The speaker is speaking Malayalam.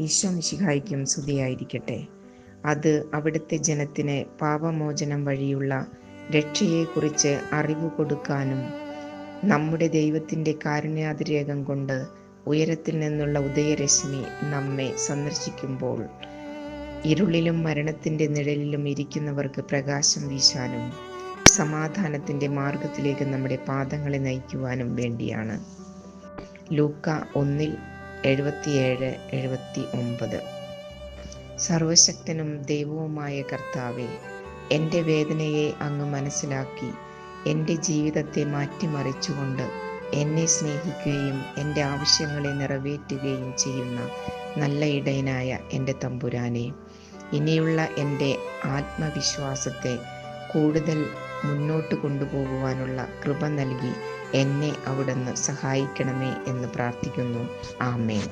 ഈശോ മിശിഹായ്ക്കും സ്തുതിയായിരിക്കട്ടെ. അത് അവിടുത്തെ ജനത്തിന് പാപമോചനം വഴിയുള്ള രക്ഷയെക്കുറിച്ച് അറിവ് കൊടുക്കാനും നമ്മുടെ ദൈവത്തിൻ്റെ കാരുണ്യാതിരേകം കൊണ്ട് ഉയരത്തിൽ നിന്നുള്ള ഉദയരശ്മി നമ്മെ സന്ദർശിക്കുമ്പോൾ ഇരുളിലും മരണത്തിൻ്റെ നിഴലിലും ഇരിക്കുന്നവർക്ക് പ്രകാശം വീശാനും സമാധാനത്തിൻ്റെ മാർഗത്തിലേക്ക് നമ്മുടെ പാദങ്ങളെ നയിക്കുവാനും വേണ്ടിയാണ്. ലൂക്ക 1:77-79. സർവശക്തനും ദൈവവുമായ കർത്താവേ, എൻ്റെ വേദനയെ അങ്ങ് മനസ്സിലാക്കി എൻ്റെ ജീവിതത്തെ മാറ്റിമറിച്ചുകൊണ്ട് എന്നെ സ്നേഹിക്കുകയും എൻ്റെ ആവശ്യങ്ങളെ നിറവേറ്റുകയും ചെയ്യുന്ന നല്ല ഇടയനായ എൻ്റെ തമ്പുരാനെ, ഇനിയുള്ള എൻ്റെ ആത്മവിശ്വാസത്തെ കൂടുതൽ മുന്നോട്ട് കൊണ്ടുപോകുവാനുള്ള കൃപ നൽകി എന്നെ അവിടുന്ന് സഹായിക്കണമേ എന്ന് പ്രാർത്ഥിക്കുന്നു. ആമേൻ.